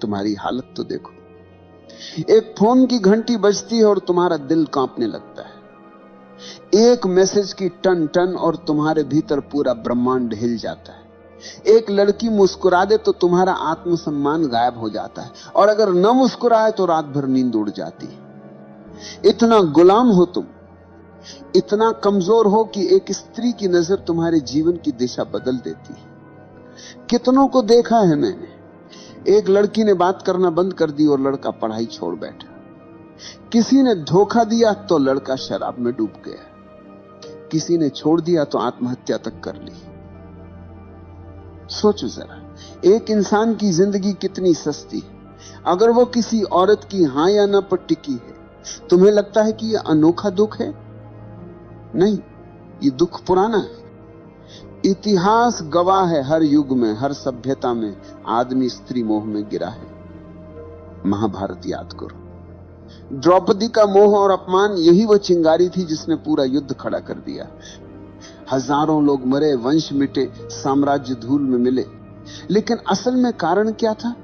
तुम्हारी हालत तो देखो। एक फोन की घंटी बजती है और तुम्हारा दिल कांपने लगता है। एक मैसेज की टन टन और तुम्हारे भीतर पूरा ब्रह्मांड हिल जाता है। एक लड़की मुस्कुरा दे तो तुम्हारा आत्मसम्मान गायब हो जाता है, और अगर न मुस्कुराए तो रात भर नींद उड़ जाती है। इतना गुलाम हो तुम, इतना कमजोर हो कि एक स्त्री की नजर तुम्हारे जीवन की दिशा बदल देती है। कितनों को देखा है मैंने, एक लड़की ने बात करना बंद कर दी और लड़का पढ़ाई छोड़ बैठा। किसी ने धोखा दिया तो लड़का शराब में डूब गया। किसी ने छोड़ दिया तो आत्महत्या तक कर ली। सोचो जरा, एक इंसान की जिंदगी कितनी सस्ती है। अगर वो किसी औरत की हां या ना पर टिकी है, तुम्हें लगता है कि यह अनोखा दुख है? नहीं, ये दुख पुराना है। इतिहास गवाह है, हर युग में, हर सभ्यता में आदमी स्त्री मोह में गिरा है। महाभारत याद करो, द्रौपदी का मोह और अपमान, यही वह चिंगारी थी जिसने पूरा युद्ध खड़ा कर दिया। हजारों लोग मरे, वंश मिटे, साम्राज्य धूल में मिले, लेकिन असल में कारण क्या था?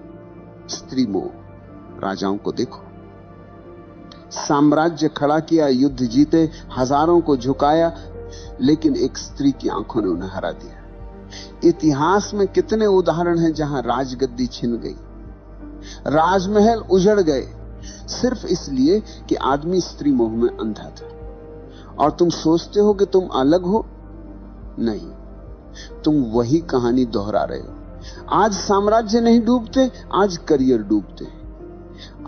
स्त्री मोह। राजाओं को देखो, साम्राज्य खड़ा किया, युद्ध जीते, हजारों को झुकाया, लेकिन एक स्त्री की आंखों ने उन्हें हरा दिया। इतिहास में कितने उदाहरण हैं जहां राजगद्दी छिन गई, राजमहल उजड़ गए, सिर्फ इसलिए कि आदमी स्त्री मोह में अंधा था। और तुम सोचते हो कि तुम अलग हो? नहीं, तुम वही कहानी दोहरा रहे हो। आज साम्राज्य नहीं डूबते, आज करियर डूबते।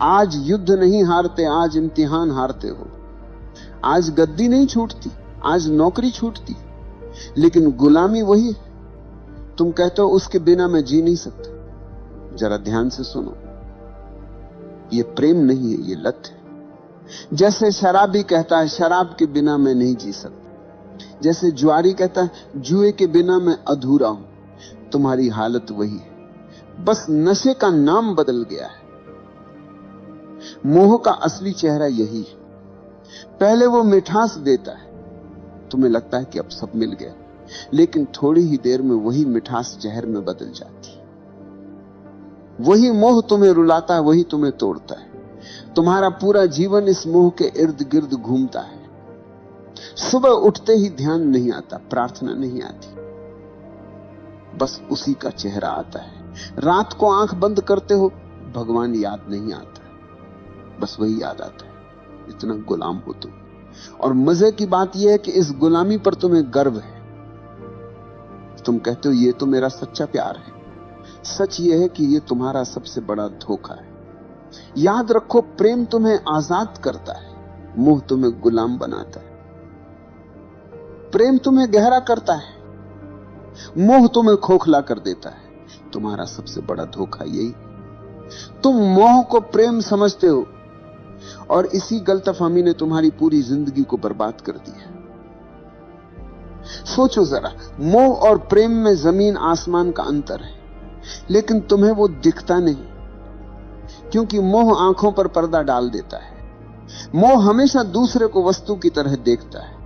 आज युद्ध नहीं हारते, आज इम्तिहान हारते हो। आज गद्दी नहीं छूटती, आज नौकरी छूटती, लेकिन गुलामी वही है। तुम कहते हो उसके बिना मैं जी नहीं सकता। जरा ध्यान से सुनो, ये प्रेम नहीं है, ये लत है। जैसे शराबी कहता है शराब के बिना मैं नहीं जी सकता, जैसे जुआरी कहता है जुए के बिना मैं अधूरा हूं। तुम्हारी हालत वही है, बस नशे का नाम बदल गया है। मोह का असली चेहरा यही है। पहले वो मिठास देता है, तुम्हें लगता है कि अब सब मिल गया, लेकिन थोड़ी ही देर में वही मिठास जहर में बदल जाती है। वही मोह तुम्हें रुलाता है, वही तुम्हें तोड़ता है। तुम्हारा पूरा जीवन इस मोह के इर्द गिर्द घूमता है। सुबह उठते ही ध्यान नहीं आता, प्रार्थना नहीं आती, बस उसी का चेहरा आता है। रात को आंख बंद करते हो, भगवान याद नहीं आता, बस वही याद आता है। इतना गुलाम हो तुम। और मजे की बात यह है कि इस गुलामी पर तुम्हें गर्व है। तुम कहते हो ये तो मेरा सच्चा प्यार है। सच यह है कि यह तुम्हारा सबसे बड़ा धोखा है। याद रखो, प्रेम तुम्हें आजाद करता है, मोह तुम्हें गुलाम बनाता है। प्रेम तुम्हें गहरा करता है, मोह तुम्हें खोखला कर देता है। तुम्हारा सबसे बड़ा धोखा यही। तुम मोह को प्रेम समझते हो, और इसी गलतफहमी ने तुम्हारी पूरी जिंदगी को बर्बाद कर दिया। सोचो जरा, मोह और प्रेम में जमीन आसमान का अंतर है, लेकिन तुम्हें वो दिखता नहीं, क्योंकि मोह आंखों पर पर्दा डाल देता है। मोह हमेशा दूसरे को वस्तु की तरह देखता है।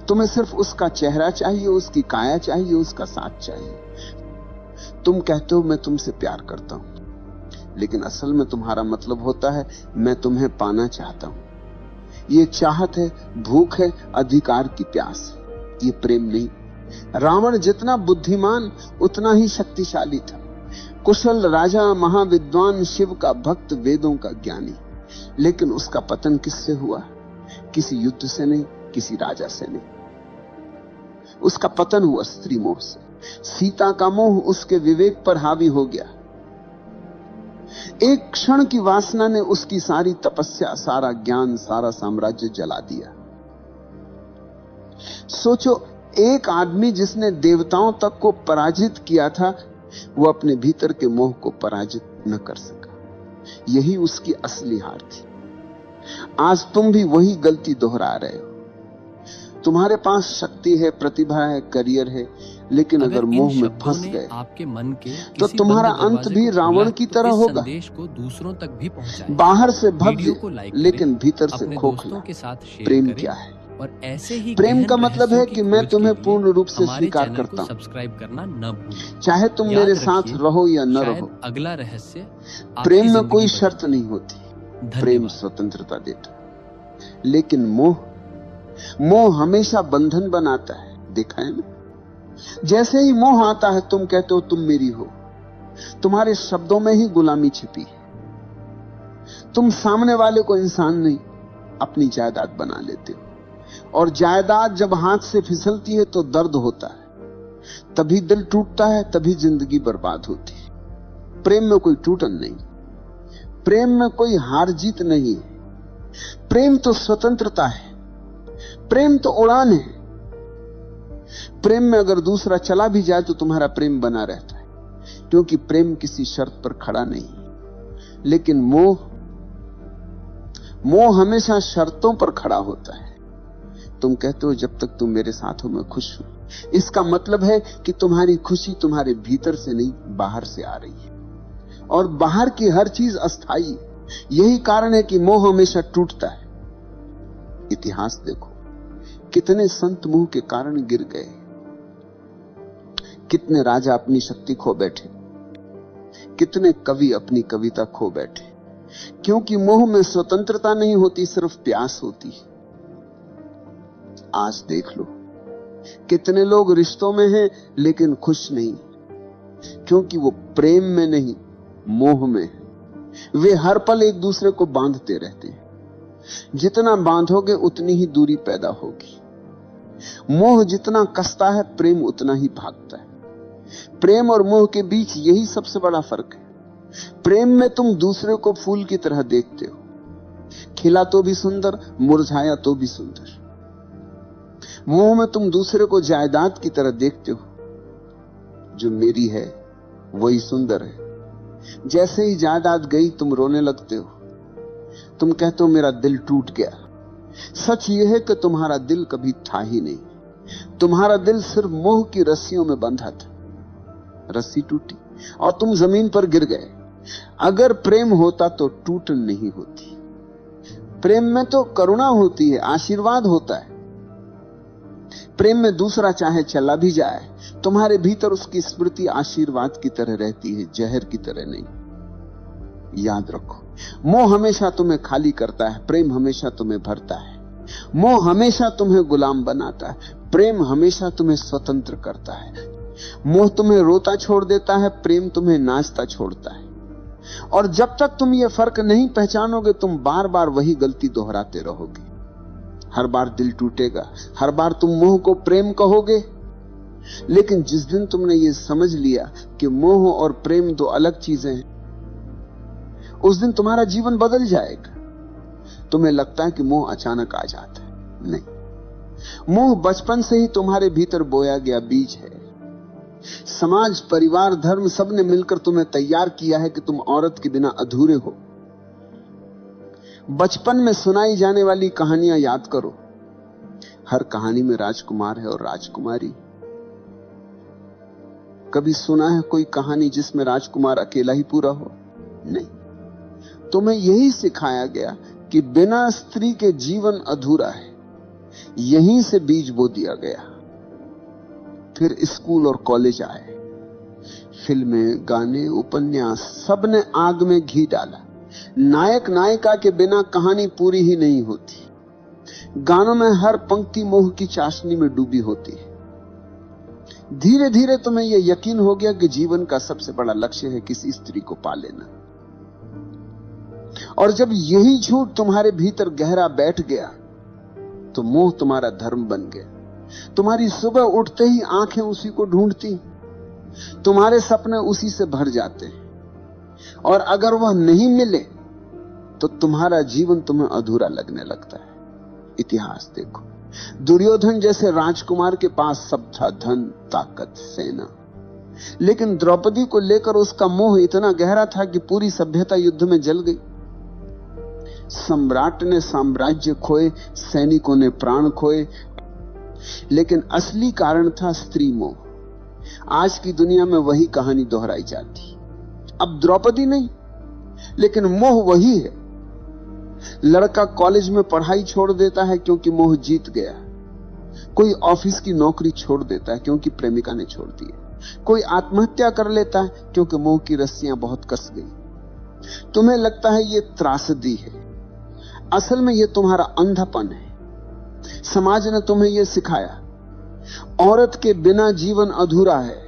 तुम्हें सिर्फ उसका चेहरा चाहिए, उसकी काया चाहिए, उसका साथ चाहिए। तुम कहते हो मैं तुमसे प्यार करता हूं, लेकिन असल में तुम्हारा मतलब होता है मैं तुम्हें पाना चाहता हूं। ये चाहत है, भूख है, अधिकार की प्यास है, ये प्रेम नहीं। रावण जितना बुद्धिमान उतना ही शक्तिशाली था। कुशल राजा, महाविद्वान, शिव का भक्त, वेदों का ज्ञानी, लेकिन उसका पतन किससे हुआ? किसी युद्ध से नहीं, किसी राजा से नहीं। उसका पतन हुआ स्त्री मोह से। सीता का मोह उसके विवेक पर हावी हो गया। एक क्षण की वासना ने उसकी सारी तपस्या, सारा ज्ञान, सारा साम्राज्य जला दिया। सोचो, एक आदमी जिसने देवताओं तक को पराजित किया था, वो अपने भीतर के मोह को पराजित न कर सका। यही उसकी असली हार थी। आज तुम भी वही गलती दोहरा रहे हो। तुम्हारे पास शक्ति है, प्रतिभा है, करियर है, लेकिन अगर मोह में फंस गए आपके मन के तो तुम्हारा अंत भी रावण की तरह होगा। संदेश को दूसरों तक भी पहुंचाएं। बाहर से भव्य लेकिन भीतर से खोखला। प्रेम क्या है? और ऐसे ही प्रेम का मतलब है कि मैं तुम्हें पूर्ण रूप से स्वीकार करता हूं, सब्सक्राइब करना न भूलें। चाहे तुम मेरे साथ रहो या न रहो। अगला रहस्य प्रेम में कोई शर्त नहीं होती, प्रेम स्वतंत्रता देता। लेकिन मोह हमेशा बंधन बनाता है, देखा है ना? जैसे ही मोह आता है तुम कहते हो तुम मेरी हो, तुम्हारे शब्दों में ही गुलामी छिपी है। तुम सामने वाले को इंसान नहीं, अपनी जायदाद बना लेते हो। और जायदाद जब हाथ से फिसलती है तो दर्द होता है, तभी दिल टूटता है, तभी जिंदगी बर्बाद होती है। प्रेम में कोई टूटन नहीं, प्रेम में कोई हार जीत नहीं है। प्रेम तो स्वतंत्रता है, प्रेम तो उड़ान है। प्रेम में अगर दूसरा चला भी जाए तो तुम्हारा प्रेम बना रहता है, क्योंकि प्रेम किसी शर्त पर खड़ा नहीं। लेकिन मोह हमेशा शर्तों पर खड़ा होता है। तुम कहते हो जब तक तुम मेरे साथ हो मैं खुश हूं। इसका मतलब है कि तुम्हारी खुशी तुम्हारे भीतर से नहीं, बाहर से आ रही है, और बाहर की हर चीज अस्थाई है। यही कारण है कि मोह हमेशा टूटता है। इतिहास देखो, कितने संत मोह के कारण गिर गए, कितने राजा अपनी शक्ति खो बैठे, कितने कवि अपनी कविता खो बैठे, क्योंकि मोह में स्वतंत्रता नहीं होती, सिर्फ प्यास होती है। आज देख लो, कितने लोग रिश्तों में हैं लेकिन खुश नहीं, क्योंकि वो प्रेम में नहीं, मोह में है। वे हर पल एक दूसरे को बांधते रहते हैं। जितना बांधोगे उतनी ही दूरी पैदा होगी। मोह जितना कसता है, प्रेम उतना ही भागता है। प्रेम और मोह के बीच यही सबसे बड़ा फर्क है। प्रेम में तुम दूसरे को फूल की तरह देखते हो, खिला तो भी सुंदर, मुरझाया तो भी सुंदर। मोह में तुम दूसरे को जायदाद की तरह देखते हो, जो मेरी है वही सुंदर है। जैसे ही जायदाद गई तुम रोने लगते हो, तुम कहते हो मेरा दिल टूट गया। सच यह है कि तुम्हारा दिल कभी था ही नहीं, तुम्हारा दिल सिर्फ मोह की रस्सियों में बंधा था। रस्सी टूटी और तुम जमीन पर गिर गए। अगर प्रेम होता तो टूटन नहीं होती। प्रेम में तो करुणा होती है, आशीर्वाद होता है। प्रेम में दूसरा चाहे चला भी जाए, तुम्हारे भीतर उसकी स्मृति आशीर्वाद की तरह रहती है, जहर की तरह नहीं। याद रखो, मोह हमेशा तुम्हें खाली करता है, प्रेम हमेशा तुम्हें भरता है। मोह हमेशा तुम्हें गुलाम बनाता है, प्रेम हमेशा तुम्हें स्वतंत्र करता है। मोह तुम्हें रोता छोड़ देता है, प्रेम तुम्हें नाचता छोड़ता है। और जब तक तुम ये फर्क नहीं पहचानोगे, तुम बार बार वही गलती दोहराते रहोगे। हर बार दिल टूटेगा, हर बार तुम मोह को प्रेम कहोगे। लेकिन जिस दिन तुमने ये समझ लिया कि मोह और प्रेम दो अलग चीजें हैं, उस दिन तुम्हारा जीवन बदल जाएगा। तुम्हें लगता है कि मोह अचानक आ जाता है, नहीं। मोह बचपन से ही तुम्हारे भीतर बोया गया बीज है। समाज, परिवार, धर्म सबने मिलकर तुम्हें तैयार किया है कि तुम औरत के बिना अधूरे हो। बचपन में सुनाई जाने वाली कहानियां याद करो। हर कहानी में राजकुमार है और राजकुमारी। कभी सुना है कोई कहानी जिसमें राजकुमार अकेला ही पूरा हो? नहीं। तुम्हें यही सिखाया गया कि बिना स्त्री के जीवन अधूरा है। यहीं से बीज बो दिया गया। फिर स्कूल और कॉलेज आए, फिल्में, गाने, उपन्यास, सबने आग में घी डाला। नायक नायिका के बिना कहानी पूरी ही नहीं होती। गानों में हर पंक्ति मोह की चाशनी में डूबी होती है। धीरे धीरे तुम्हें यह यकीन हो गया कि जीवन का सबसे बड़ा लक्ष्य है किसी स्त्री को पा लेना। और जब यही झूठ तुम्हारे भीतर गहरा बैठ गया तो मोह तुम्हारा धर्म बन गया। तुम्हारी सुबह उठते ही आंखें उसी को ढूंढती, तुम्हारे सपने उसी से भर जाते हैं। और अगर वह नहीं मिले तो तुम्हारा जीवन तुम्हें अधूरा लगने लगता है। इतिहास देखो, दुर्योधन जैसे राजकुमार के पास सब था, धन, ताकत, सेना, लेकिन द्रौपदी को लेकर उसका मोह इतना गहरा था कि पूरी सभ्यता युद्ध में जल गई। सम्राट ने साम्राज्य खोए, सैनिकों ने प्राण खोए, लेकिन असली कारण था स्त्री मोह। आज की दुनिया में वही कहानी दोहराई जाती। अब द्रौपदी नहीं, लेकिन मोह वही है। लड़का कॉलेज में पढ़ाई छोड़ देता है क्योंकि मोह जीत गया। कोई ऑफिस की नौकरी छोड़ देता है क्योंकि प्रेमिका ने छोड़ दी है। कोई आत्महत्या कर लेता है क्योंकि मोह की रस्सियां बहुत कस गई। तुम्हें लगता है ये त्रासदी है, असल में ये तुम्हारा अंधापन है। समाज ने तुम्हें यह सिखाया, औरत के बिना जीवन अधूरा है,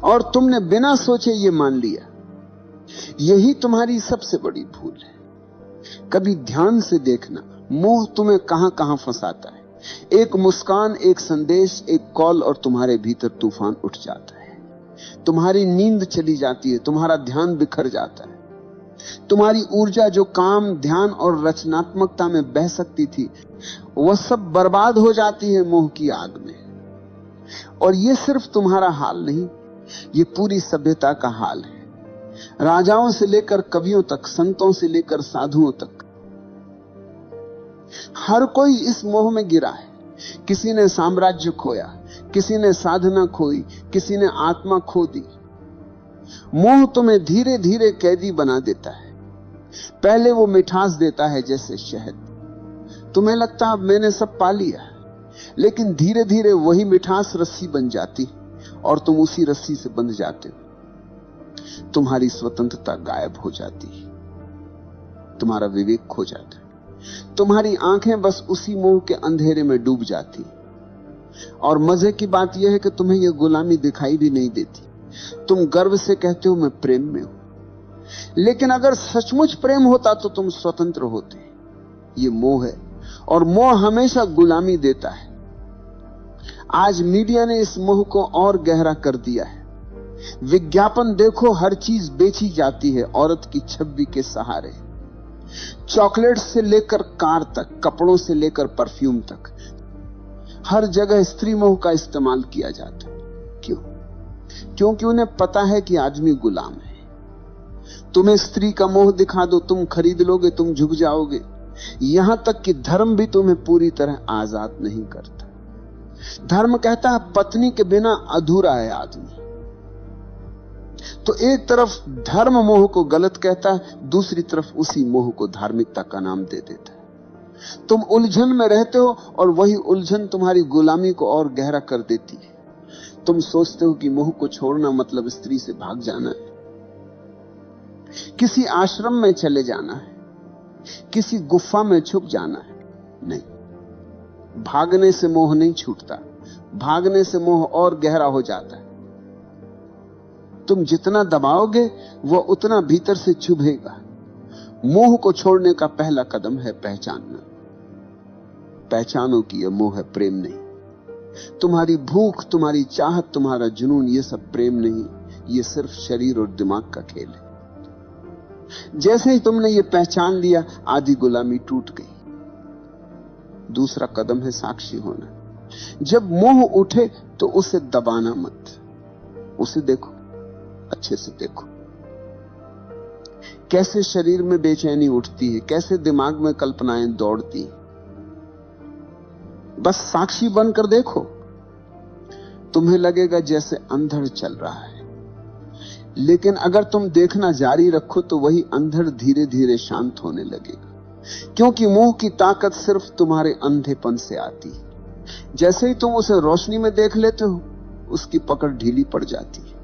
और तुमने बिना सोचे ये मान लिया। यही तुम्हारी सबसे बड़ी भूल है। कभी ध्यान से देखना, मोह तुम्हें कहां कहां फंसाता है। एक मुस्कान, एक संदेश, एक कॉल, और तुम्हारे भीतर तूफान उठ जाता है। तुम्हारी नींद चली जाती है, तुम्हारा ध्यान बिखर जाता है। तुम्हारी ऊर्जा जो काम, ध्यान और रचनात्मकता में बह सकती थी, वह सब बर्बाद हो जाती है मोह की आग में। और यह सिर्फ तुम्हारा हाल नहीं, यह पूरी सभ्यता का हाल है। राजाओं से लेकर कवियों तक, संतों से लेकर साधुओं तक, हर कोई इस मोह में गिरा है। किसी ने साम्राज्य खोया, किसी ने साधना खोई, किसी ने आत्मा खो दी। मोह तुम्हें धीरे धीरे कैदी बना देता है। पहले वो मिठास देता है जैसे शहद। तुम्हें लगता है मैंने सब पा लिया, लेकिन धीरे धीरे वही मिठास रस्सी बन जाती और तुम उसी रस्सी से बंध जाते हो। तुम्हारी स्वतंत्रता गायब हो जाती है, तुम्हारा विवेक खो जाता है, तुम्हारी आंखें बस उसी मोह के अंधेरे में डूब जाती। और मजे की बात यह है कि तुम्हें यह गुलामी दिखाई भी नहीं देती। तुम गर्व से कहते हो मैं प्रेम में हूं, लेकिन अगर सचमुच प्रेम होता तो तुम स्वतंत्र होते। ये मोह है, और मोह हमेशा गुलामी देता है। आज मीडिया ने इस मोह को और गहरा कर दिया है। विज्ञापन देखो, हर चीज बेची जाती है औरत की छवि के सहारे। चॉकलेट से लेकर कार तक, कपड़ों से लेकर परफ्यूम तक, हर जगह स्त्री मोह का इस्तेमाल किया जाता है। क्यों? क्योंकि उन्हें पता है कि आदमी गुलाम है। तुम्हें स्त्री का मोह दिखा दो, तुम खरीद लोगे, तुम झुक जाओगे। यहां तक कि धर्म भी तुम्हें पूरी तरह आजाद नहीं करता। धर्म कहता है पत्नी के बिना अधूरा है आदमी। तो एक तरफ धर्म मोह को गलत कहता है, दूसरी तरफ उसी मोह को धार्मिकता का नाम दे देता है। तुम उलझन में रहते हो और वही उलझन तुम्हारी गुलामी को और गहरा कर देती है। तुम सोचते हो कि मोह को छोड़ना मतलब स्त्री से भाग जाना है, किसी आश्रम में चले जाना है, किसी गुफा में छुप जाना है। नहीं, भागने से मोह नहीं छूटता, भागने से मोह और गहरा हो जाता है। तुम जितना दबाओगे वह उतना भीतर से चुभेगा। मोह को छोड़ने का पहला कदम है पहचानना। पहचानो कि यह मोह है, प्रेम नहीं। तुम्हारी भूख, तुम्हारी चाहत, तुम्हारा जुनून, यह सब प्रेम नहीं, यह सिर्फ शरीर और दिमाग का खेल है। जैसे ही तुमने यह पहचान लिया, आधी गुलामी टूट गई। दूसरा कदम है साक्षी होना। जब मोह उठे तो उसे दबाना मत, उसे देखो, अच्छे से देखो। कैसे शरीर में बेचैनी उठती है, कैसे दिमाग में कल्पनाएं दौड़ती हैं। बस साक्षी बनकर देखो। तुम्हें लगेगा जैसे अंधड़ चल रहा है, लेकिन अगर तुम देखना जारी रखो तो वही अंधड़ धीरे धीरे शांत होने लगेगा। क्योंकि मोह की ताकत सिर्फ तुम्हारे अंधेपन से आती है। जैसे ही तुम उसे रोशनी में देख लेते हो, उसकी पकड़ ढीली पड़ जाती है।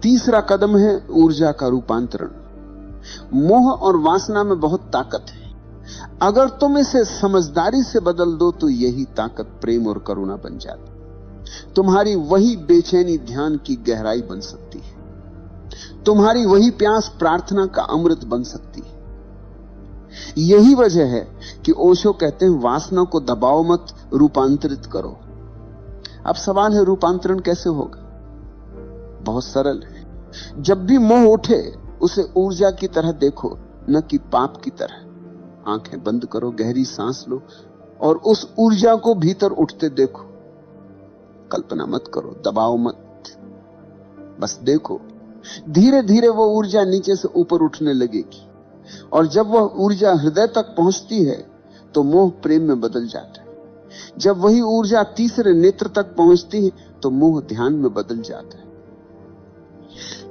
तीसरा कदम है ऊर्जा का रूपांतरण। मोह और वासना में बहुत ताकत है। अगर तुम इसे समझदारी से बदल दो तो यही ताकत प्रेम और करुणा बन जाती। तुम्हारी वही बेचैनी ध्यान की गहराई बन सकती है। तुम्हारी वही प्यास प्रार्थना का अमृत बन सकती है। यही वजह है कि ओशो कहते हैं वासना को दबाओ मत, रूपांतरित करो। अब सवाल है रूपांतरण कैसे होगा? बहुत सरल है। जब भी मोह उठे उसे ऊर्जा की तरह देखो, न कि पाप की तरह। आंखें बंद करो, गहरी सांस लो और उस ऊर्जा को भीतर उठते देखो। कल्पना मत करो, दबाओ मत, बस देखो। धीरे धीरे वो ऊर्जा नीचे से ऊपर उठने लगेगी, और जब वह ऊर्जा हृदय तक पहुंचती है तो मोह प्रेम में बदल जाता है। जब वही ऊर्जा तीसरे नेत्र तक पहुंचती है तो मोह ध्यान में बदल जाता है।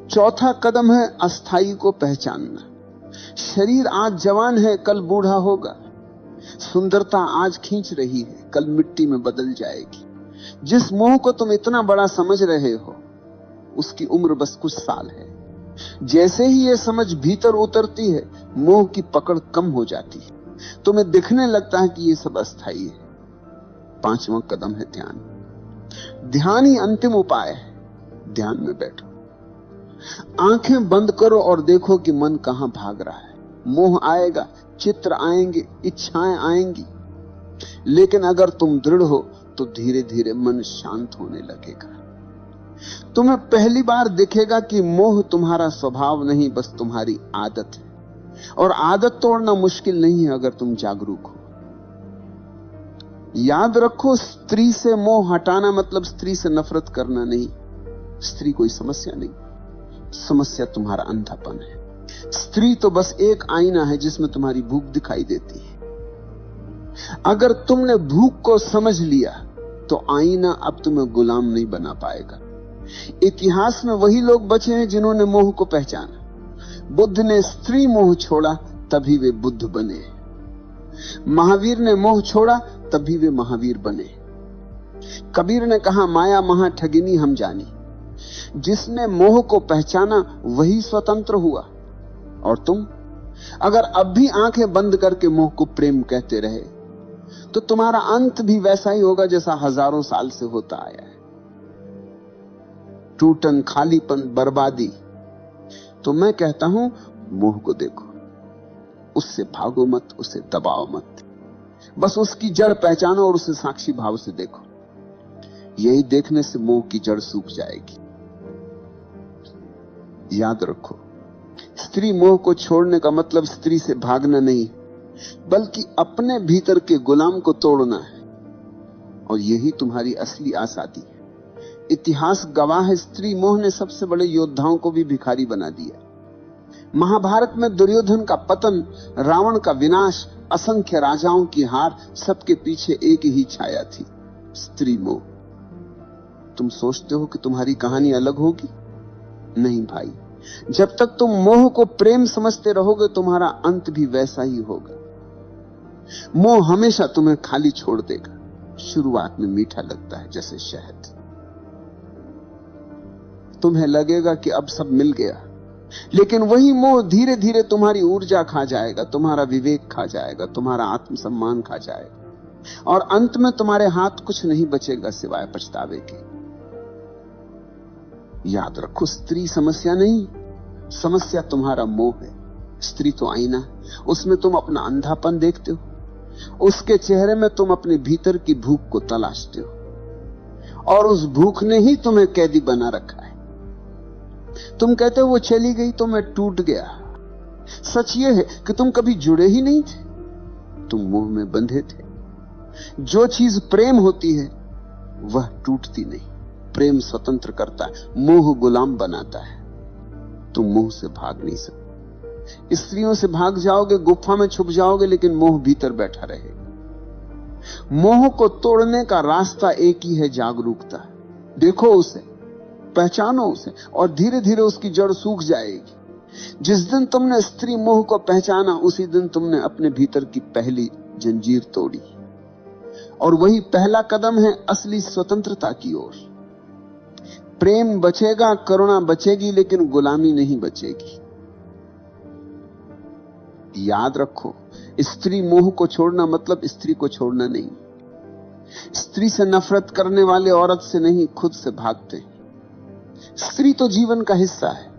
चौथा कदम है अस्थाई को पहचानना। शरीर आज जवान है, कल बूढ़ा होगा। सुंदरता आज खींच रही है, कल मिट्टी में बदल जाएगी। जिस मोह को तुम इतना बड़ा समझ रहे हो, उसकी उम्र बस कुछ साल है। जैसे ही यह समझ भीतर उतरती है, मोह की पकड़ कम हो जाती है। तुम्हें दिखने लगता है कि यह सब अस्थाई है। 5वां कदम है ध्यान। ध्यान ही अंतिम उपाय है। ध्यान में बैठो, आंखें बंद करो और देखो कि मन कहां भाग रहा है। मोह आएगा, चित्र आएंगे, इच्छाएं आएंगी, लेकिन अगर तुम दृढ़ हो तो धीरे धीरे मन शांत होने लगेगा। तुम्हें पहली बार दिखेगा कि मोह तुम्हारा स्वभाव नहीं, बस तुम्हारी आदत है। और आदत तोड़ना मुश्किल नहीं है अगर तुम जागरूक हो। याद रखो, स्त्री से मोह हटाना मतलब स्त्री से नफरत करना नहीं। स्त्री कोई समस्या नहीं, समस्या तुम्हारा अंधापन है। स्त्री तो बस एक आईना है जिसमें तुम्हारी भूख दिखाई देती है। अगर तुमने भूख को समझ लिया तो आईना अब तुम्हें गुलाम नहीं बना पाएगा। इतिहास में वही लोग बचे हैं जिन्होंने मोह को पहचाना। बुद्ध ने स्त्री मोह छोड़ा, तभी वे बुद्ध बने। महावीर ने मोह छोड़ा, तभी वे महावीर बने। कबीर ने कहा, माया महा ठगिनी हम जानी। जिसने मोह को पहचाना वही स्वतंत्र हुआ। और तुम अगर अब भी आंखें बंद करके मोह को प्रेम कहते रहे तो तुम्हारा अंत भी वैसा ही होगा जैसा हजारों साल से होता आया है। टूटन, खालीपन, बर्बादी। तो मैं कहता हूं, मोह को देखो, उससे भागो मत, उसे दबाओ मत। बस उसकी जड़ पहचानो और उसे साक्षी भाव से देखो। यही देखने से मोह की जड़ सूख जाएगी। याद रखो, स्त्री मोह को छोड़ने का मतलब स्त्री से भागना नहीं, बल्कि अपने भीतर के गुलाम को तोड़ना है। और यही तुम्हारी असली आजादी है। इतिहास गवाह है, स्त्री मोह ने सबसे बड़े योद्धाओं को भी भिखारी बना दिया। महाभारत में दुर्योधन का पतन, रावण का विनाश, असंख्य राजाओं की हार, सबके पीछे एक ही छाया थी, स्त्री मोह। तुम सोचते हो कि तुम्हारी कहानी अलग होगी? नहीं भाई, जब तक तुम मोह को प्रेम समझते रहोगे तुम्हारा अंत भी वैसा ही होगा। मोह हमेशा तुम्हें खाली छोड़ देगा। शुरुआत में मीठा लगता है जैसे शहद। तुम्हें लगेगा कि अब सब मिल गया, लेकिन वही मोह धीरे धीरे तुम्हारी ऊर्जा खा जाएगा, तुम्हारा विवेक खा जाएगा, तुम्हारा आत्मसम्मान खा जाएगा, और अंत में तुम्हारे हाथ कुछ नहीं बचेगा सिवाय पछतावे के। याद रखो, स्त्री समस्या नहीं, समस्या तुम्हारा मोह है। स्त्री तो आईना, उसमें तुम अपना अंधापन देखते हो। उसके चेहरे में तुम अपने भीतर की भूख को तलाशते हो, और उस भूख ने ही तुम्हें कैदी बना रखा है। तुम कहते हो वो चली गई तो मैं टूट गया। सच ये है कि तुम कभी जुड़े ही नहीं थे, तुम मोह में बंधे थे। जो चीज प्रेम होती है वह टूटती नहीं। प्रेम स्वतंत्र करता है, मोह गुलाम बनाता है। तुम मोह से भाग नहीं सकते। स्त्रियों से भाग जाओगे, गुफा में छुप जाओगे, लेकिन मोह भीतर बैठा रहेगा। मोह को तोड़ने का रास्ता एक ही है, जागरूकता। देखो उसे, पहचानो उसे, और धीरे धीरे उसकी जड़ सूख जाएगी। जिस दिन तुमने स्त्री मोह को पहचाना, उसी दिन तुमने अपने भीतर की पहली जंजीर तोड़ी, और वही पहला कदम है असली स्वतंत्रता की ओर। प्रेम बचेगा, करुणा बचेगी, लेकिन गुलामी नहीं बचेगी। याद रखो, स्त्री मोह को छोड़ना मतलब स्त्री को छोड़ना नहीं। स्त्री से नफरत करने वाले औरत से नहीं, खुद से भागते हैं। स्त्री तो जीवन का हिस्सा है।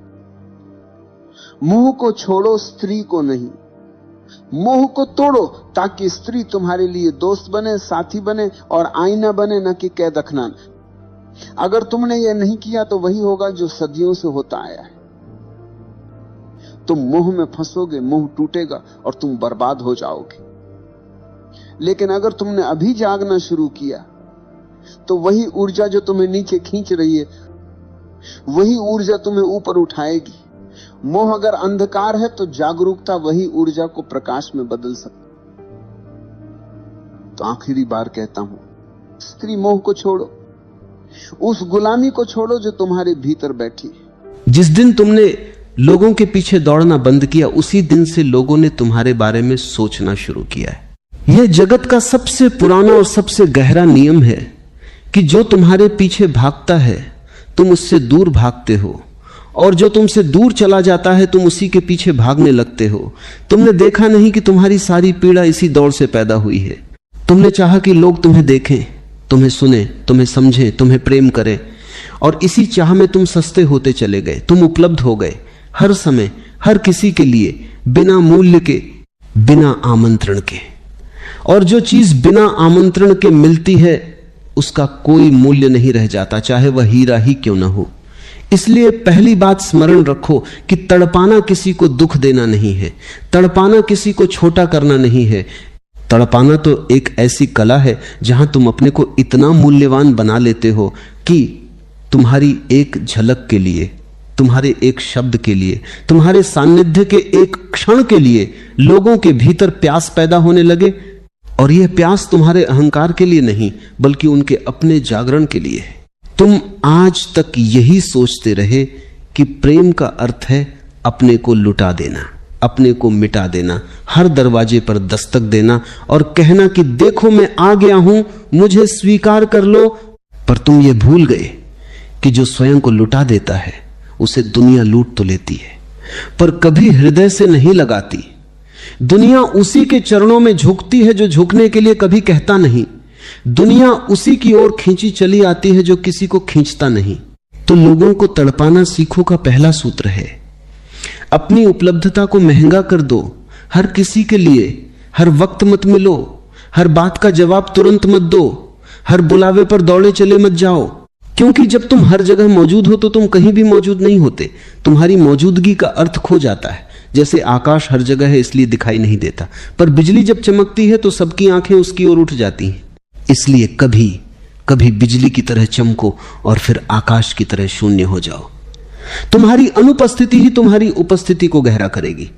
मोह को छोड़ो, स्त्री को नहीं। मोह को तोड़ो ताकि स्त्री तुम्हारे लिए दोस्त बने, साथी बने और आईना बने, न कि कैद अखनान। अगर तुमने यह नहीं किया तो वही होगा जो सदियों से होता आया है। तुम मोह में फंसोगे, मोह टूटेगा और तुम बर्बाद हो जाओगे। लेकिन अगर तुमने अभी जागना शुरू किया तो वही ऊर्जा जो तुम्हें नीचे खींच रही है, वही ऊर्जा तुम्हें ऊपर उठाएगी। मोह अगर अंधकार है तो जागरूकता वही ऊर्जा को प्रकाश में बदल सकती। तो आखिरी बार कहता हूं, स्त्री मोह को छोड़ो, उस गुलामी को छोड़ो जो तुम्हारे भीतर बैठी है। जिस दिन तुमने लोगों के पीछे दौड़ना बंद किया, उसी दिन से लोगों ने तुम्हारे बारे में सोचना शुरू किया है। यह जगत का सबसे पुराना और सबसे गहरा नियम है कि जो तुम्हारे पीछे भागता है तुम उससे दूर भागते हो, और जो तुमसे दूर चला जाता है तुम उसी के पीछे भागने लगते हो। तुमने देखा नहीं कि तुम्हारी सारी पीड़ा इसी दौड़ से पैदा हुई है। तुमने चाहा कि लोग तुम्हें देखें, तुम्हें सुने, तुम्हें समझें, तुम्हें प्रेम करें, और इसी चाह में तुम सस्ते होते चले गए। तुम उपलब्ध हो गए हर समय, हर किसी के लिए, बिना मूल्य के, बिना आमंत्रण के। और जो चीज बिना आमंत्रण के मिलती है उसका कोई मूल्य नहीं रह जाता, चाहे वह हीरा ही क्यों ना हो। इसलिए पहली बात स्मरण रखो कि तड़पाना किसी को दुख देना नहीं है, तड़पाना किसी को छोटा करना नहीं है। तड़पाना तो एक ऐसी कला है जहां तुम अपने को इतना मूल्यवान बना लेते हो कि तुम्हारी एक झलक के लिए, तुम्हारे एक शब्द के लिए, तुम्हारे सानिध्य के एक क्षण के लिए लोगों के भीतर प्यास पैदा होने लगे। और यह प्यास तुम्हारे अहंकार के लिए नहीं बल्कि उनके अपने जागरण के लिए है। तुम आज तक यही सोचते रहे कि प्रेम का अर्थ है अपने को लुटा देना, अपने को मिटा देना, हर दरवाजे पर दस्तक देना और कहना कि देखो मैं आ गया हूं, मुझे स्वीकार कर लो। पर तुम ये भूल गए कि जो स्वयं को लुटा देता है उसे दुनिया लूट तो लेती है पर कभी हृदय से नहीं लगाती। दुनिया उसी के चरणों में झुकती है जो झुकने के लिए कभी कहता नहीं। दुनिया उसी की ओर खींची चली आती है जो किसी को खींचता नहीं। तो लोगों को तड़पाना सीखो का पहला सूत्र है, अपनी उपलब्धता को महंगा कर दो। हर किसी के लिए हर वक्त मत मिलो, हर बात का जवाब तुरंत मत दो, हर बुलावे पर दौड़े चले मत जाओ। क्योंकि जब तुम हर जगह मौजूद हो तो तुम कहीं भी मौजूद नहीं होते, तुम्हारी मौजूदगी का अर्थ खो जाता है। जैसे आकाश हर जगह है इसलिए दिखाई नहीं देता, पर बिजली जब चमकती है तो सबकी आंखें उसकी ओर उठ जाती हैं। इसलिए कभी कभी बिजली की तरह चमको और फिर आकाश की तरह शून्य हो जाओ। तुम्हारी अनुपस्थिति ही तुम्हारी उपस्थिति को गहरा करेगी।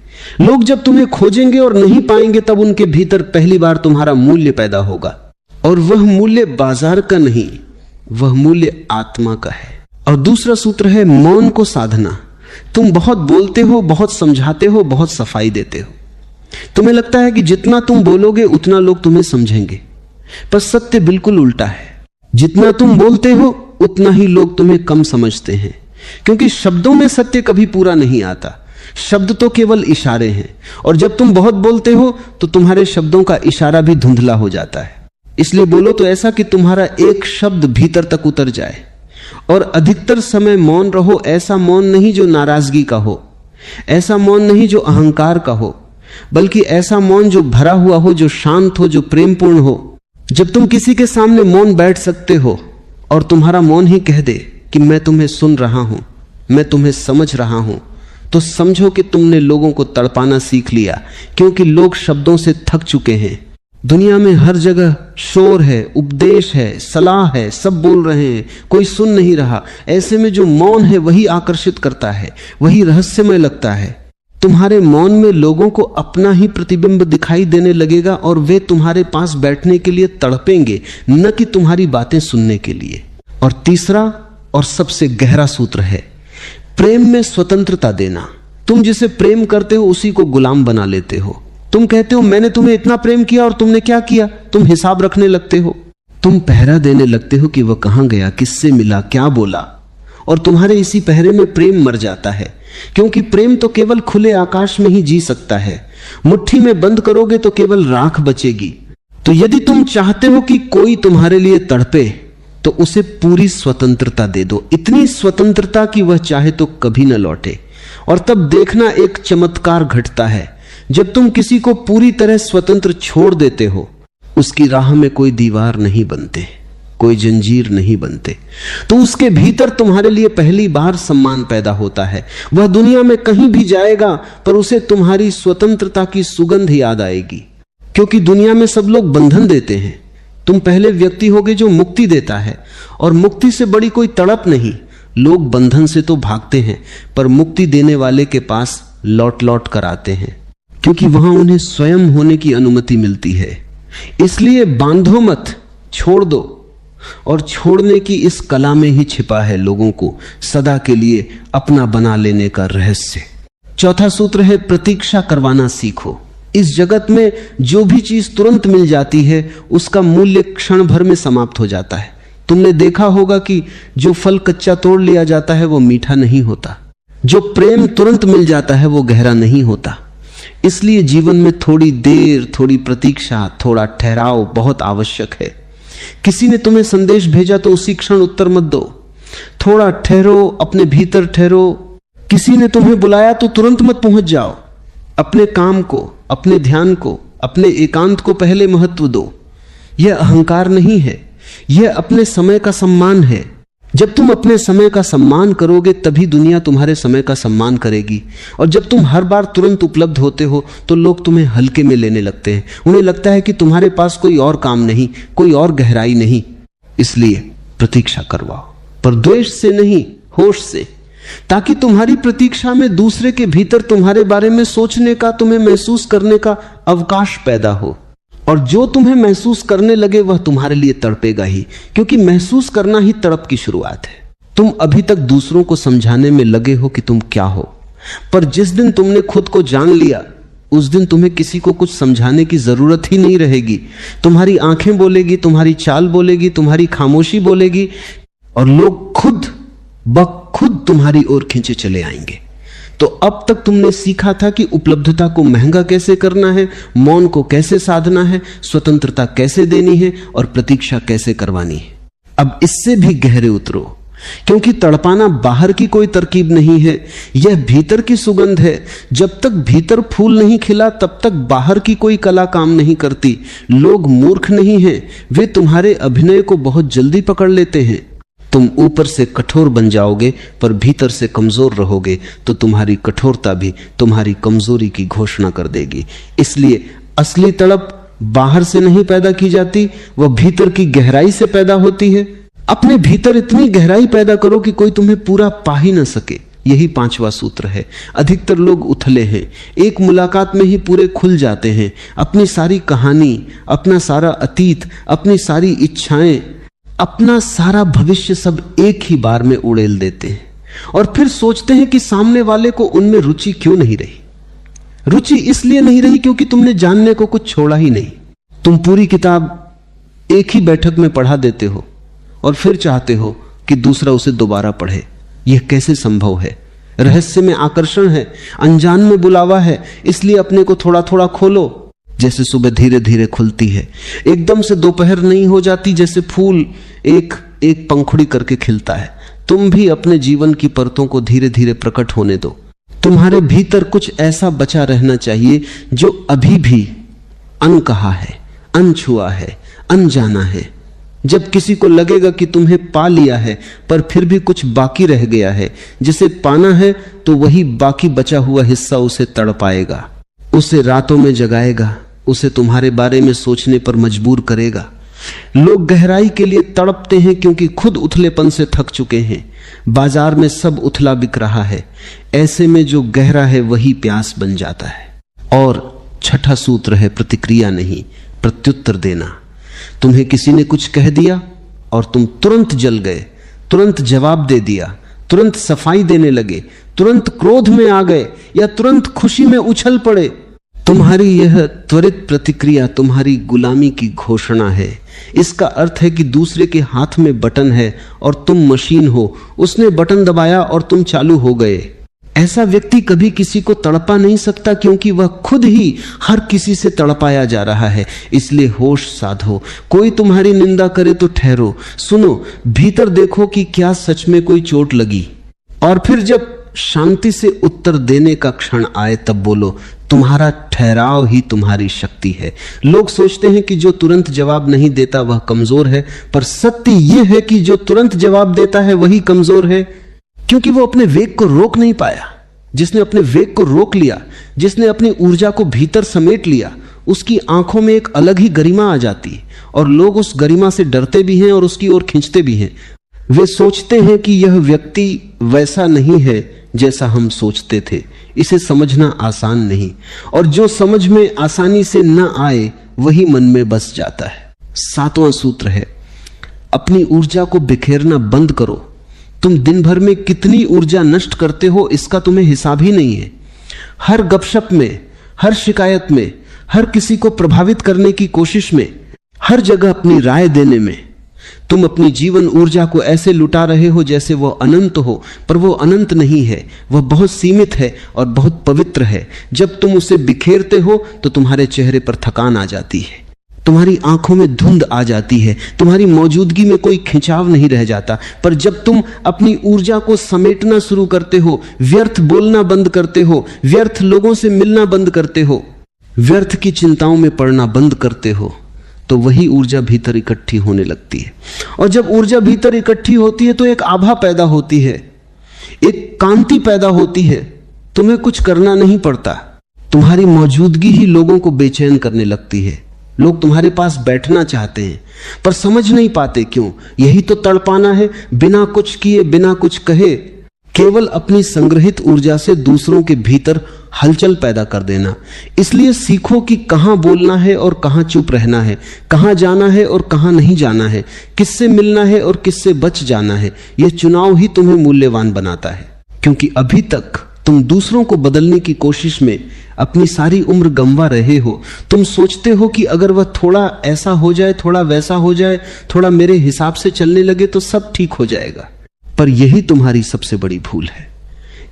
लोग जब तुम्हें खोजेंगे और नहीं पाएंगे तब उनके भीतर पहली बार तुम्हारा मूल्य पैदा होगा, और वह मूल्य बाजार का नहीं, वह मूल्य आत्मा का है। और दूसरा सूत्र है मौन को साधना। तुम बहुत बोलते हो, बहुत समझाते हो, बहुत सफाई देते हो। तुम्हें लगता है कि जितना तुम बोलोगे उतना लोग तुम्हें समझेंगे, पर सत्य बिल्कुल उल्टा है। जितना तुम बोलते हो उतना ही लोग तुम्हें कम समझते हैं, क्योंकि शब्दों में सत्य कभी पूरा नहीं आता। शब्द तो केवल इशारे हैं, और जब तुम बहुत बोलते हो तो तुम्हारे शब्दों का इशारा भी धुंधला हो जाता है। इसलिए बोलो तो ऐसा कि तुम्हारा एक शब्द भीतर तक उतर जाए। और अधिकतर समय मौन रहो, ऐसा मौन नहीं जो नाराजगी का हो, ऐसा मौन नहीं जो अहंकार का हो, बल्कि ऐसा मौन जो भरा हुआ हो, जो शांत हो, जो प्रेमपूर्ण हो। जब तुम किसी के सामने मौन बैठ सकते हो और तुम्हारा मौन ही कह दे कि मैं तुम्हें सुन रहा हूं, मैं तुम्हें समझ रहा हूं, तो समझो कि तुमने लोगों को तड़पाना सीख लिया। क्योंकि लोग शब्दों से थक चुके हैं। दुनिया में हर जगह शोर है, उपदेश है, सलाह है, सब बोल रहे हैं, कोई सुन नहीं रहा। ऐसे में जो मौन है वही आकर्षित करता है, वही रहस्यमय लगता है। तुम्हारे मौन में लोगों को अपना ही प्रतिबिंब दिखाई देने लगेगा और वे तुम्हारे पास बैठने के लिए तड़पेंगे, न कि तुम्हारी बातें सुनने के लिए। और तीसरा और सबसे गहरा सूत्र है प्रेम में स्वतंत्रता देना। तुम जिसे प्रेम करते हो उसी को गुलाम बना लेते हो। तुम कहते हो मैंने तुम्हें इतना प्रेम किया और तुमने क्या किया, तुम हिसाब रखने लगते हो, तुम पहरा देने लगते हो कि वह कहां गया, किससे मिला, क्या बोला। और तुम्हारे इसी पहरे में प्रेम मर जाता है, क्योंकि प्रेम तो केवल खुले आकाश में ही जी सकता है। मुट्ठी में बंद करोगे तो केवल राख बचेगी। तो यदि तुम चाहते हो कि कोई तुम्हारे लिए तड़पे तो उसे पूरी स्वतंत्रता दे दो, इतनी स्वतंत्रता कि वह चाहे तो कभी न लौटे। और तब देखना एक चमत्कार घटता है। जब तुम किसी को पूरी तरह स्वतंत्र छोड़ देते हो, उसकी राह में कोई दीवार नहीं बनते, कोई जंजीर नहीं बनते, तो उसके भीतर तुम्हारे लिए पहली बार सम्मान पैदा होता है। वह दुनिया में कहीं भी जाएगा पर उसे तुम्हारी स्वतंत्रता की सुगंध याद आएगी। क्योंकि दुनिया में सब लोग बंधन देते हैं, तुम पहले व्यक्ति होगे जो मुक्ति देता है। और मुक्ति से बड़ी कोई तड़प नहीं। लोग बंधन से तो भागते हैं पर मुक्ति देने वाले के पास लौट लौट कर आते हैं, क्योंकि वहां उन्हें स्वयं होने की अनुमति मिलती है। इसलिए बांधो मत, छोड़ दो। और छोड़ने की इस कला में ही छिपा है लोगों को सदा के लिए अपना बना लेने का रहस्य। चौथा सूत्र है प्रतीक्षा करवाना सीखो। इस जगत में जो भी चीज तुरंत मिल जाती है उसका मूल्य क्षण भर में समाप्त हो जाता है। तुमने देखा होगा कि जो फल कच्चा तोड़ लिया जाता है वो मीठा नहीं होता, जो प्रेम तुरंत मिल जाता है वो गहरा नहीं होता। इसलिए जीवन में थोड़ी देर, थोड़ी प्रतीक्षा, थोड़ा ठहराव बहुत आवश्यक है। किसी ने तुम्हें संदेश भेजा तो उसी क्षण उत्तर मत दो, थोड़ा ठहरो, अपने भीतर ठहरो। किसी ने तुम्हें बुलाया तो तुरंत मत पहुंच जाओ। अपने काम को, अपने ध्यान को, अपने एकांत को पहले महत्व दो। यह अहंकार नहीं है, यह अपने समय का सम्मान है। जब तुम अपने समय का सम्मान करोगे तभी दुनिया तुम्हारे समय का सम्मान करेगी। और जब तुम हर बार तुरंत उपलब्ध होते हो तो लोग तुम्हें हल्के में लेने लगते हैं। उन्हें लगता है कि तुम्हारे पास कोई और काम नहीं, कोई और गहराई नहीं। इसलिए प्रतीक्षा करवाओ, पर द्वेष से नहीं, होश से, ताकि तुम्हारी प्रतीक्षा में दूसरे के भीतर तुम्हारे बारे में सोचने का, तुम्हें महसूस करने का अवकाश पैदा हो। और जो तुम्हें महसूस करने लगे वह तुम्हारे लिए तड़पेगा ही, क्योंकि महसूस करना ही तड़प की शुरुआत है। तुम अभी तक दूसरों को समझाने में लगे हो कि तुम क्या हो, पर जिस दिन तुमने खुद को जान लिया उस दिन तुम्हें किसी को कुछ समझाने की जरूरत ही नहीं रहेगी। तुम्हारी आंखें बोलेगी, तुम्हारी चाल बोलेगी, तुम्हारी खामोशी बोलेगी, और लोग खुद खुद तुम्हारी ओर खींचे चले आएंगे। तो अब तक तुमने सीखा था कि उपलब्धता को महंगा कैसे करना है, मौन को कैसे साधना है, स्वतंत्रता कैसे देनी है और प्रतीक्षा कैसे करवानी है। अब इससे भी गहरे उतरो, क्योंकि तड़पाना बाहर की कोई तरकीब नहीं है, यह भीतर की सुगंध है। जब तक भीतर फूल नहीं खिला तब तक बाहर की कोई कला काम नहीं करती। लोग मूर्ख नहीं हैं, वे तुम्हारे अभिनय को बहुत जल्दी पकड़ लेते हैं। तुम ऊपर से कठोर बन जाओगे पर भीतर से कमजोर रहोगे तो तुम्हारी कठोरता भी तुम्हारी कमजोरी की घोषणा कर देगी। इसलिए असली तड़प बाहर से नहीं पैदा की जाती, वह भीतर की गहराई से पैदा होती है। अपने भीतर इतनी गहराई पैदा करो कि कोई तुम्हें पूरा पा ही न सके। यही पांचवा सूत्र है। अधिकतर लोग उथले हैं, एक मुलाकात में ही पूरे खुल जाते हैं। अपनी सारी कहानी, अपना सारा अतीत, अपनी सारी इच्छाएं, अपना सारा भविष्य सब एक ही बार में उड़ेल देते हैं और फिर सोचते हैं कि सामने वाले को उनमें रुचि क्यों नहीं रही। रुचि इसलिए नहीं रही क्योंकि तुमने जानने को कुछ छोड़ा ही नहीं। तुम पूरी किताब एक ही बैठक में पढ़ा देते हो और फिर चाहते हो कि दूसरा उसे दोबारा पढ़े। यह कैसे संभव है? रहस्य में आकर्षण है, अनजान में बुलावा है, इसलिए अपने को थोड़ा थोड़ा खोलो। जैसे सुबह धीरे धीरे खुलती है, एकदम से दोपहर नहीं हो जाती, जैसे फूल एक एक पंखुड़ी करके खिलता है। तुम भी अपने जीवन की परतों को धीरे धीरे प्रकट होने दो। तुम्हारे भीतर कुछ ऐसा बचा रहना चाहिए जो अभी भी अनकहा है, अनछुआ है, अनजाना है। जब किसी को लगेगा कि तुम्हें पा लिया है पर फिर भी कुछ बाकी रह गया है, जिसे पाना है, तो वही बाकी बचा हुआ हिस्सा उसे तड़पाएगा, उसे रातों में जगाएगा, उसे तुम्हारे बारे में सोचने पर मजबूर करेगा। लोग गहराई के लिए तड़पते हैं क्योंकि खुद उथलेपन से थक चुके हैं। बाजार में सब उथला बिक रहा है, ऐसे में जो गहरा है वही प्यास बन जाता है। और छठा सूत्र है प्रतिक्रिया नहीं, प्रत्युत्तर देना। तुम्हें किसी ने कुछ कह दिया और तुम तुरंत जल गए, तुरंत जवाब दे दिया, तुरंत सफाई देने लगे, तुरंत क्रोध में आ गए या तुरंत खुशी में उछल पड़े। तुम्हारी यह त्वरित प्रतिक्रिया तुम्हारी गुलामी की घोषणा है। इसका अर्थ है कि दूसरे के हाथ में बटन है और तुम मशीन हो। उसने बटन दबाया और तुम चालू हो गए। ऐसा व्यक्ति कभी किसी को तड़पा नहीं सकता क्योंकि वह खुद ही हर किसी से तड़पाया जा रहा है। इसलिए होश साधो। कोई तुम्हारी निंदा करे तो ठहरो, सुनो, भीतर देखो कि क्या सच में कोई चोट लगी, और फिर जब शांति से उत्तर देने का क्षण आए तब बोलो। तुम्हारा ठहराव ही तुम्हारी शक्ति है। लोग सोचते हैं कि जो तुरंत जवाब नहीं देता वह कमजोर है, पर सत्य यह है कि जो तुरंत जवाब देता है वही कमजोर है, क्योंकि वो अपने वेग को रोक नहीं पाया। जिसने अपने वेग को रोक लिया, जिसने अपनी ऊर्जा को भीतर समेट लिया, उसकी आंखों में एक अलग ही गरिमा आ जाती है और लोग उस गरिमा से डरते भी हैं और उसकी ओर खींचते भी हैं। वे सोचते हैं कि यह व्यक्ति वैसा नहीं है जैसा हम सोचते थे। इसे समझना आसान नहीं, और जो समझ में आसानी से न आए वही मन में बस जाता है। सातवां सूत्र है अपनी ऊर्जा को बिखेरना बंद करो। तुम दिन भर में कितनी ऊर्जा नष्ट करते हो इसका तुम्हें हिसाब ही नहीं है। हर गपशप में, हर शिकायत में, हर किसी को प्रभावित करने की कोशिश में, हर जगह अपनी राय देने में तुम अपनी जीवन ऊर्जा को ऐसे लुटा रहे हो जैसे वह अनंत हो, पर वो अनंत नहीं है, वह बहुत सीमित है और बहुत पवित्र है। जब तुम उसे बिखेरते हो तो तुम्हारे चेहरे पर थकान आ जाती है, तुम्हारी आंखों में धुंध आ जाती है, तुम्हारी मौजूदगी में कोई खिंचाव नहीं रह जाता। पर जब तुम अपनी ऊर्जा को समेटना शुरू करते हो, व्यर्थ बोलना बंद करते हो, व्यर्थ लोगों से मिलना बंद करते हो, व्यर्थ की चिंताओं में पड़ना बंद करते हो, तो वही ऊर्जा भीतर इकट्ठी होने लगती है। और जब ऊर्जा भीतर इकट्ठी होती है तो एक आभा पैदा होती है, एक कांति पैदा होती है। तुम्हें कुछ करना नहीं पड़ता, तुम्हारी मौजूदगी ही लोगों को बेचैन करने लगती है। लोग तुम्हारे पास बैठना चाहते हैं पर समझ नहीं पाते क्यों। यही तो तड़पाना है, बिना कुछ किए, बिना कुछ कहे, केवल अपनी संग्रहित ऊर्जा से दूसरों के भीतर हलचल पैदा कर देना। इसलिए सीखो कि कहां बोलना है और कहां चुप रहना है, कहां जाना है और कहां नहीं जाना है, किससे मिलना है और किससे बच जाना है। यह चुनाव ही तुम्हें मूल्यवान बनाता है, क्योंकि अभी तक तुम दूसरों को बदलने की कोशिश में अपनी सारी उम्र गंवा रहे हो। तुम सोचते हो कि अगर वह थोड़ा ऐसा हो जाए, थोड़ा वैसा हो जाए, थोड़ा मेरे हिसाब से चलने लगे तो सब ठीक हो जाएगा। पर यही तुम्हारी सबसे बड़ी भूल है।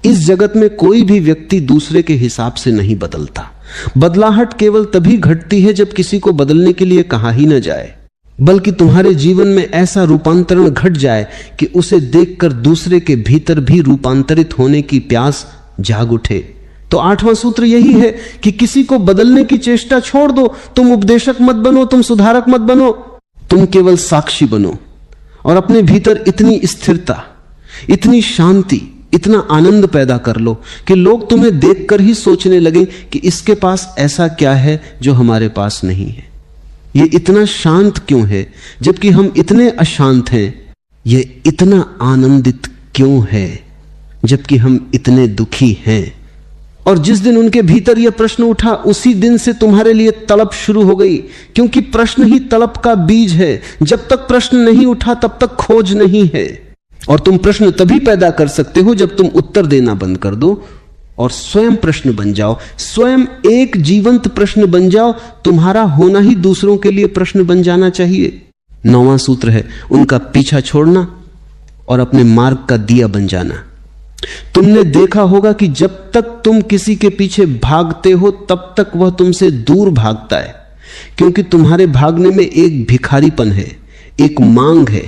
इस जगत में कोई भी व्यक्ति दूसरे के हिसाब से नहीं बदलता। बदलाहट केवल तभी घटती है जब किसी को बदलने के लिए कहा ही न जाए, बल्कि तुम्हारे जीवन में ऐसा रूपांतरण घट जाए कि उसे देखकर दूसरे के भीतर भी रूपांतरित होने की प्यास जाग उठे। तो 8वां सूत्र यही है कि किसी को बदलने की चेष्टा छोड़ दो। तुम उपदेशक मत बनो, तुम सुधारक मत बनो, तुम केवल साक्षी बनो। और अपने भीतर इतनी स्थिरता, इतनी शांति, इतना आनंद पैदा कर लो कि लोग तुम्हें देखकर ही सोचने लगे कि इसके पास ऐसा क्या है जो हमारे पास नहीं है। ये इतना शांत क्यों है जबकि हम इतने अशांत हैं? ये इतना आनंदित क्यों है जबकि हम इतने दुखी हैं? और जिस दिन उनके भीतर यह प्रश्न उठा, उसी दिन से तुम्हारे लिए तड़प शुरू हो गई, क्योंकि प्रश्न ही तड़प का बीज है। जब तक प्रश्न नहीं उठा तब तक खोज नहीं है। और तुम प्रश्न तभी पैदा कर सकते हो जब तुम उत्तर देना बंद कर दो और स्वयं प्रश्न बन जाओ, स्वयं एक जीवंत प्रश्न बन जाओ। तुम्हारा होना ही दूसरों के लिए प्रश्न बन जाना चाहिए। 9वां सूत्र है उनका पीछा छोड़ना और अपने मार्ग का दिया बन जाना। तुमने देखा होगा कि जब तक तुम किसी के पीछे भागते हो तब तक वह तुमसे दूर भागता है, क्योंकि तुम्हारे भागने में एक भिखारीपन है, एक मांग है।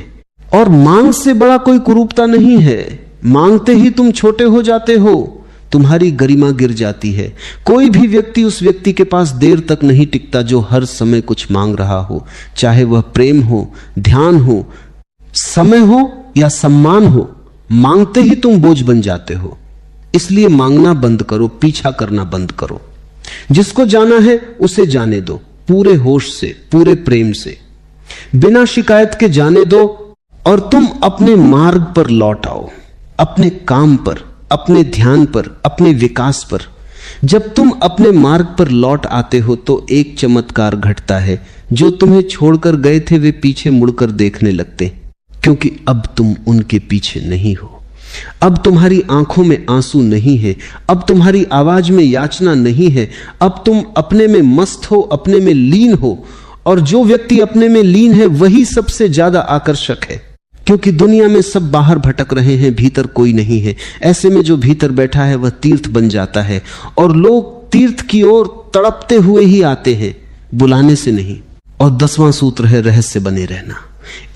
और मांग से बड़ा कोई कुरूपता नहीं है। मांगते ही तुम छोटे हो जाते हो, तुम्हारी गरिमा गिर जाती है। कोई भी व्यक्ति उस व्यक्ति के पास देर तक नहीं टिकता जो हर समय कुछ मांग रहा हो, चाहे वह प्रेम हो, ध्यान हो, समय हो या सम्मान हो। मांगते ही तुम बोझ बन जाते हो। इसलिए मांगना बंद करो, पीछा करना बंद करो। जिसको जाना है उसे जाने दो, पूरे होश से, पूरे प्रेम से, बिना शिकायत के जाने दो। और तुम अपने मार्ग पर लौट आओ, अपने काम पर, अपने ध्यान पर, अपने विकास पर। जब तुम अपने मार्ग पर लौट आते हो तो एक चमत्कार घटता है। जो तुम्हें छोड़कर गए थे वे पीछे मुड़कर देखने लगते, क्योंकि अब तुम उनके पीछे नहीं हो। अब तुम्हारी आंखों में आंसू नहीं है, अब तुम्हारी आवाज में याचना नहीं है। अब तुम अपने में मस्त हो, अपने में लीन हो। और जो व्यक्ति अपने में लीन है वही सबसे ज्यादा आकर्षक है, क्योंकि दुनिया में सब बाहर भटक रहे हैं, भीतर कोई नहीं है। ऐसे में जो भीतर बैठा है वह तीर्थ बन जाता है, और लोग तीर्थ की ओर तड़पते हुए ही आते हैं, बुलाने से नहीं। और 10वां सूत्र है रहस्य बने रहना।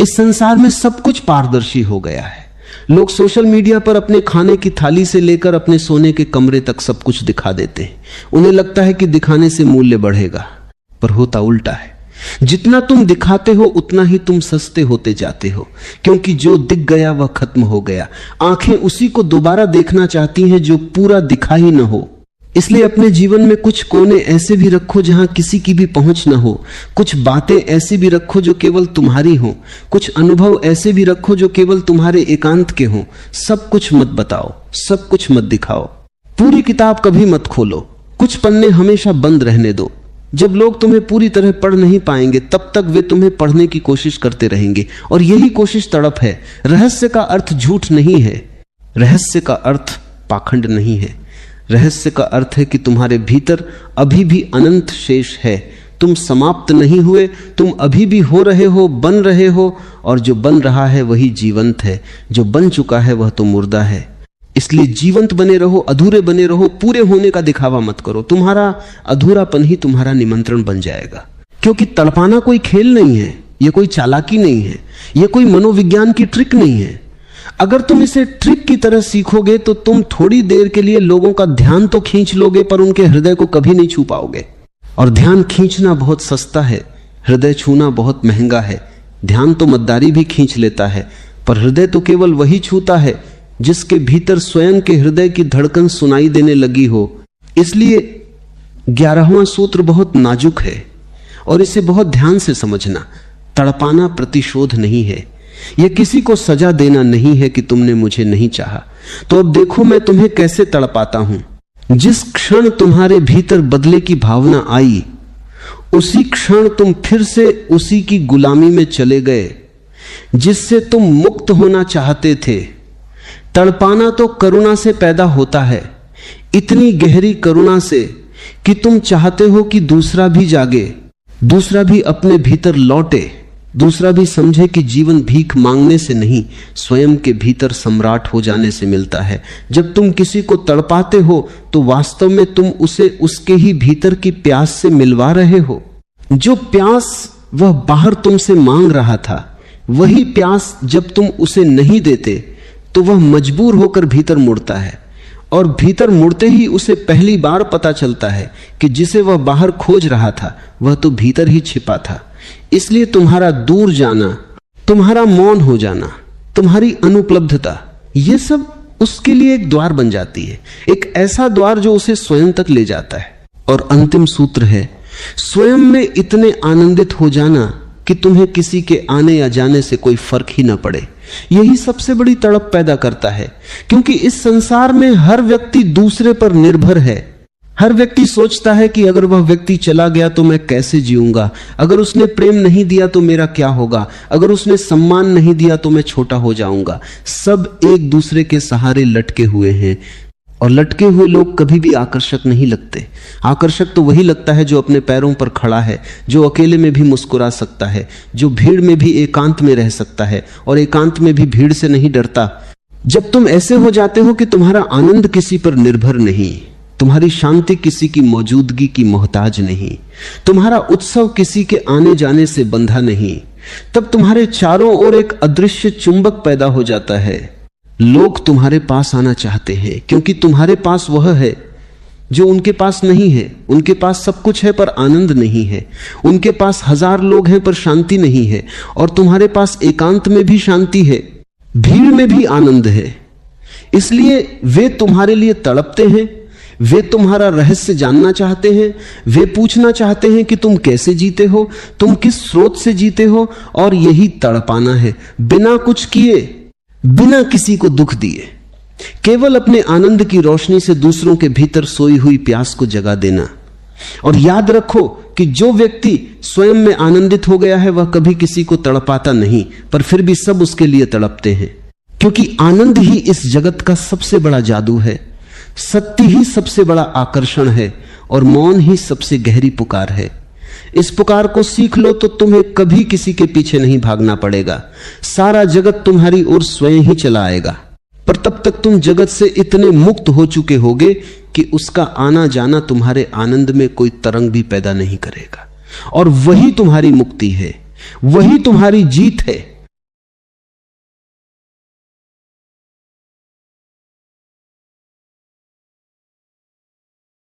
इस संसार में सब कुछ पारदर्शी हो गया है। लोग सोशल मीडिया पर अपने खाने की थाली से लेकर अपने सोने के कमरे तक सब कुछ दिखा देते हैं। उन्हें लगता है कि दिखाने से मूल्य बढ़ेगा, पर होता उल्टा है। जितना तुम दिखाते हो उतना ही तुम सस्ते होते जाते हो, क्योंकि जो दिख गया वह खत्म हो गया। आंखें उसी को दोबारा देखना चाहती हैं जो पूरा दिखा ही न हो। इसलिए अपने जीवन में कुछ कोने ऐसे भी रखो जहां किसी की भी पहुंच न हो। कुछ बातें ऐसी भी रखो जो केवल तुम्हारी हो। कुछ अनुभव ऐसे भी रखो जो केवल तुम्हारे एकांत के हो। सब कुछ मत बताओ, सब कुछ मत दिखाओ। पूरी किताब कभी मत खोलो, कुछ पन्ने हमेशा बंद रहने दो। जब लोग तुम्हें पूरी तरह पढ़ नहीं पाएंगे तब तक वे तुम्हें पढ़ने की कोशिश करते रहेंगे, और यही कोशिश तड़प है। रहस्य का अर्थ झूठ नहीं है, रहस्य का अर्थ पाखंड नहीं है। रहस्य का अर्थ है कि तुम्हारे भीतर अभी भी अनंत शेष है, तुम समाप्त नहीं हुए, तुम अभी भी हो रहे हो, बन रहे हो, और जो बन रहा है वही जीवंत है, जो बन चुका है वह तो मुर्दा है। इसलिए जीवंत बने रहो, अधूरे बने रहो, पूरे होने का दिखावा मत करो। तुम्हारा अधूरापन ही तुम्हारा निमंत्रण बन जाएगा, क्योंकि तड़पाना कोई खेल नहीं है, यह कोई चालाकी नहीं है, यह कोई मनोविज्ञान की ट्रिक नहीं है। अगर तुम इसे ट्रिक की तरह सीखोगे तो तुम थोड़ी देर के लिए लोगों का ध्यान तो खींच लोगे, पर उनके हृदय को कभी नहीं छू पाओगे। और ध्यान खींचना बहुत सस्ता है, हृदय छूना बहुत महंगा है। ध्यान तो मद्दारी भी खींच लेता है, पर हृदय तो केवल वही छूता है जिसके भीतर स्वयं के हृदय की धड़कन सुनाई देने लगी हो। इसलिए 11वां सूत्र बहुत नाजुक है और इसे बहुत ध्यान से समझना। तड़पाना प्रतिशोध नहीं है, यह किसी को सजा देना नहीं है कि तुमने मुझे नहीं चाहा, तो अब देखो मैं तुम्हें कैसे तड़पाता हूं। जिस क्षण तुम्हारे भीतर बदले की भावना आई, उसी क्षण तुम फिर से उसी की गुलामी में चले गए जिससे तुम मुक्त होना चाहते थे। तड़पाना तो करुणा से पैदा होता है, इतनी गहरी करुणा से कि तुम चाहते हो कि दूसरा भी जागे, दूसरा भी अपने भीतर लौटे, दूसरा भी समझे कि जीवन भीख मांगने से नहीं, स्वयं के भीतर सम्राट हो जाने से मिलता है। जब तुम किसी को तड़पाते हो तो वास्तव में तुम उसे उसके ही भीतर की प्यास से मिलवा रहे हो। जो प्यास वह बाहर तुमसे मांग रहा था, वही प्यास जब तुम उसे नहीं देते तो वह मजबूर होकर भीतर मुड़ता है, और भीतर मुड़ते ही उसे पहली बार पता चलता है कि जिसे वह बाहर खोज रहा था वह तो भीतर ही छिपा था। इसलिए तुम्हारा दूर जाना, तुम्हारा मौन हो जाना, तुम्हारी अनुपलब्धता, ये सब उसके लिए एक द्वार बन जाती है, एक ऐसा द्वार जो उसे स्वयं तक ले जाता है। और अंतिम सूत्र है, स्वयं में इतने आनंदित हो जाना कि तुम्हें किसी के आने या जाने से कोई फर्क ही ना पड़े। यही सबसे बड़ी तड़प पैदा करता है, क्योंकि इस संसार में हर व्यक्ति दूसरे पर निर्भर है। हर व्यक्ति सोचता है कि अगर वह व्यक्ति चला गया तो मैं कैसे जीऊंगा, अगर उसने प्रेम नहीं दिया तो मेरा क्या होगा, अगर उसने सम्मान नहीं दिया तो मैं छोटा हो जाऊंगा। सब एक दूसरे के सहारे लटके हुए हैं, और लटके हुए लोग कभी भी आकर्षक नहीं लगते। आकर्षक तो वही लगता है जो अपने पैरों पर खड़ा है, जो अकेले में भी मुस्कुरा सकता है, जो भीड़ में भी एकांत में रह सकता है और एकांत में भी भीड़ से नहीं डरता। जब तुम ऐसे हो जाते हो कि तुम्हारा आनंद किसी पर निर्भर नहीं, तुम्हारी शांति किसी की मौजूदगी की मोहताज नहीं, तुम्हारा उत्सव किसी के आने जाने से बंधा नहीं, तब तुम्हारे चारों ओर एक अदृश्य चुंबक पैदा हो जाता है। लोग तुम्हारे पास आना चाहते हैं क्योंकि तुम्हारे पास वह है जो उनके पास नहीं है। उनके पास सब कुछ है पर आनंद नहीं है, उनके पास 1000 लोग हैं पर शांति नहीं है, और तुम्हारे पास एकांत में भी शांति है, भीड़ में भी आनंद है। इसलिए वे तुम्हारे लिए तड़पते हैं, वे तुम्हारा रहस्य जानना चाहते हैं, वे पूछना चाहते हैं कि तुम कैसे जीते हो, तुम किस स्रोत से जीते हो। और यही तड़पाना है, बिना कुछ किए, बिना किसी को दुख दिए, केवल अपने आनंद की रोशनी से दूसरों के भीतर सोई हुई प्यास को जगा देना। और याद रखो कि जो व्यक्ति स्वयं में आनंदित हो गया है वह कभी किसी को तड़पाता नहीं, पर फिर भी सब उसके लिए तड़पते हैं, क्योंकि आनंद ही इस जगत का सबसे बड़ा जादू है, सत्य ही सबसे बड़ा आकर्षण है, और मौन ही सबसे गहरी पुकार है। इस पुकार को सीख लो तो तुम्हें कभी किसी के पीछे नहीं भागना पड़ेगा, सारा जगत तुम्हारी ओर स्वयं ही चला आएगा। पर तब तक तुम जगत से इतने मुक्त हो चुके होगे कि उसका आना जाना तुम्हारे आनंद में कोई तरंग भी पैदा नहीं करेगा। और वही तुम्हारी मुक्ति है, वही तुम्हारी जीत है।